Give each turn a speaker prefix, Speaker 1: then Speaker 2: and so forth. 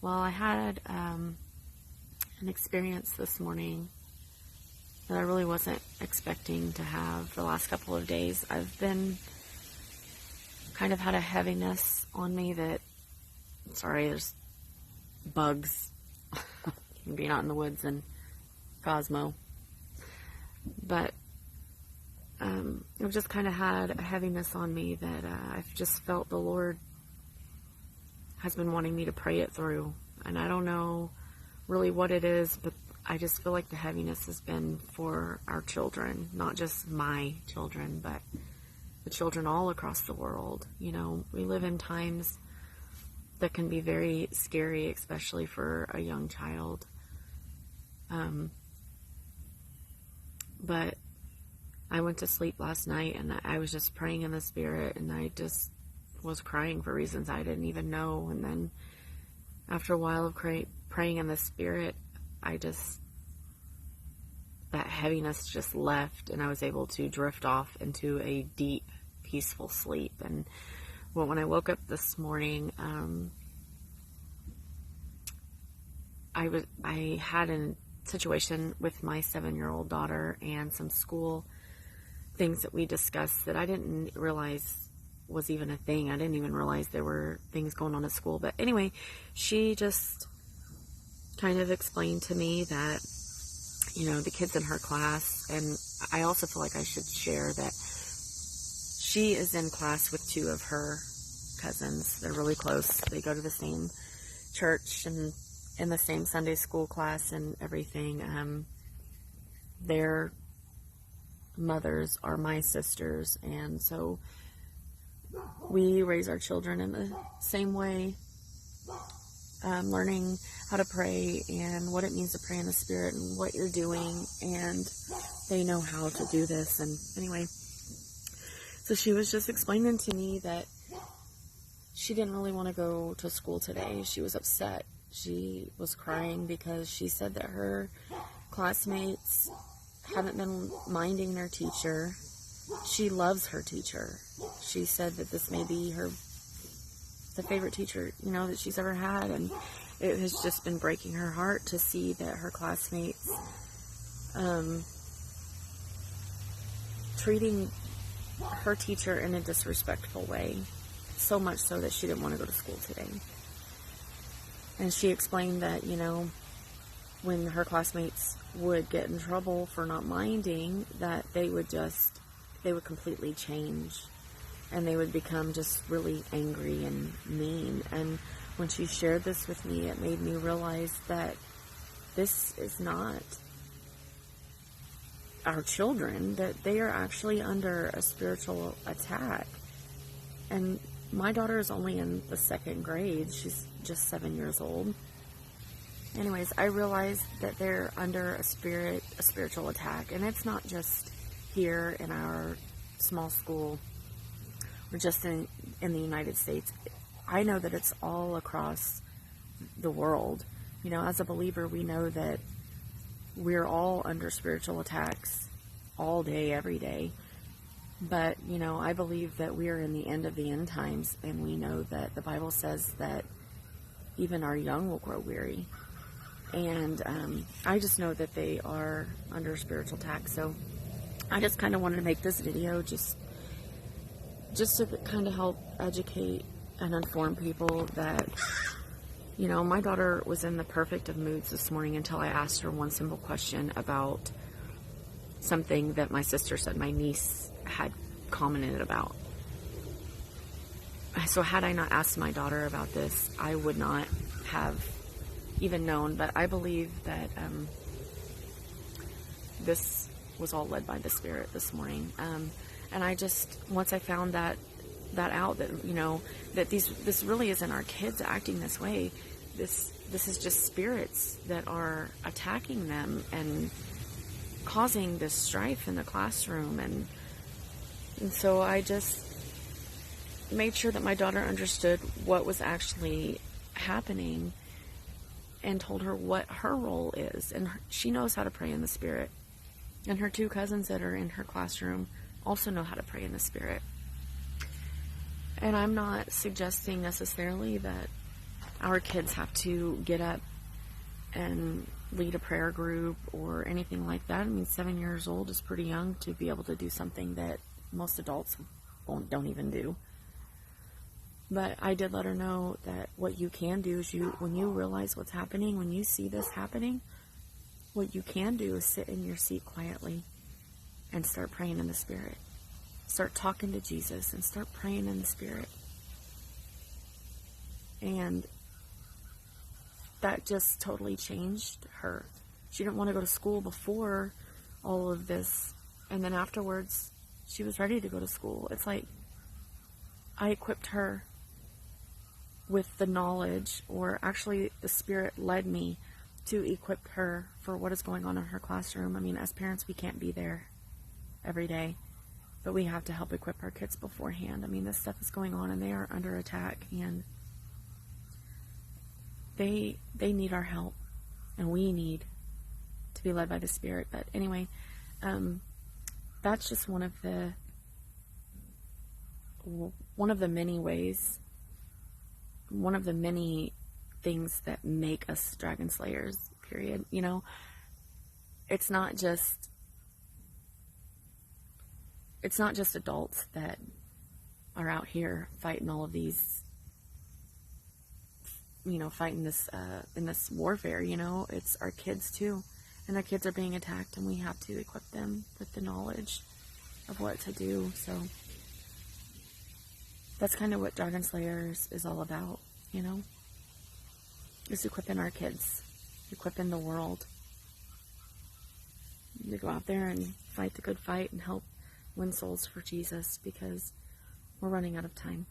Speaker 1: Well, I had an experience this morning that I really wasn't expecting to have the last couple of days. I've been kind of had a heaviness on me that, sorry, there's bugs being out in the woods and Cosmo. But I've just kind of had a heaviness on me that I've just felt the Lord has been wanting me to pray it through. And I don't know really what it is, but I just feel like the heaviness has been for our children, not just my children, but the children all across the world. You know, we live in times that can be very scary, especially for a young child. But I went to sleep last night and I was just praying in the Spirit, and I just was crying for reasons I didn't even know. And then after a while of praying in the Spirit, that heaviness just left, and I was able to drift off into a deep, peaceful sleep. And when I woke up this morning, I had a situation with my 7-year-old daughter and some school things that we discussed that I didn't realize was even a thing. I didn't even realize there were things going on at school. But anyway, she just kind of explained to me that, you know, the kids in her class, and I also feel like I should share that she is in class with 2 of her cousins. They're really close. They go to the same church and in the same Sunday school class and everything. Their mothers are my sisters, and so we raise our children in the same way, learning how to pray and what it means to pray in the Spirit and what you're doing, and they know how to do this. And anyway, so she was just explaining to me that she didn't really want to go to school today. She was upset. She was crying because she said that her classmates haven't been minding their teacher. She loves her teacher. She said that this may be the favorite teacher, you know, that she's ever had, and it has just been breaking her heart to see that her classmates treating her teacher in a disrespectful way, so much so that she didn't want to go to school today. And she explained that, you know, when her classmates would get in trouble for not minding, that they would completely change, and they would become just really angry and mean. And when she shared this with me, it made me realize that this is not our children, that they are actually under a spiritual attack. And my daughter is only in the 2nd grade. She's just 7 years old. Anyways, I realized that they're under a spiritual attack, and it's not just here in our small school or just in the United States. I know that it's all across the world. You know, as a believer, we know that we're all under spiritual attacks all day, every day. But, you know, I believe that we are in the end of the end times, and we know that the Bible says that even our young will grow weary. And I just know that they are under spiritual attack. So I just kind of wanted to make this video just to kind of help educate and inform people that, you know, my daughter was in the perfect of moods this morning until I asked her one simple question about something that my sister said my niece had commented about. So had I not asked my daughter about this, I would not have even known. But I believe that this was all led by the Spirit this morning. And I just, once I found that out, that, you know, that this really isn't our kids acting this way. This is just spirits that are attacking them and causing this strife in the classroom. And so I just made sure that my daughter understood what was actually happening and told her what her role is. And she knows how to pray in the Spirit. And her 2 cousins that are in her classroom also know how to pray in the Spirit. And I'm not suggesting necessarily that our kids have to get up and lead a prayer group or anything like that. I mean, 7 years old is pretty young to be able to do something that most adults don't even do. But I did let her know that what you can do is when you realize what's happening, when you see this happening, what you can do is sit in your seat quietly and start praying in the Spirit. Start talking to Jesus and start praying in the Spirit. And that just totally changed her. She didn't want to go to school before all of this. And then afterwards, she was ready to go to school. It's like I equipped her with the knowledge, or actually the Spirit led me to equip her for what is going on in her classroom. I mean, as parents, we can't be there every day, but we have to help equip our kids beforehand. I mean, this stuff is going on and they are under attack, and they need our help, and we need to be led by the Spirit. But anyway, that's just one of the many ways, one of the many things that make us dragon slayers, period. You know, it's not just adults that are out here fighting all of these, you know, fighting this in this warfare. You know, it's our kids too, and our kids are being attacked, and we have to equip them with the knowledge of what to do. So that's kind of what Dragon Slayers is all about, you know, is equipping our kids, equipping the world to go out there and fight the good fight and help win souls for Jesus, because we're running out of time.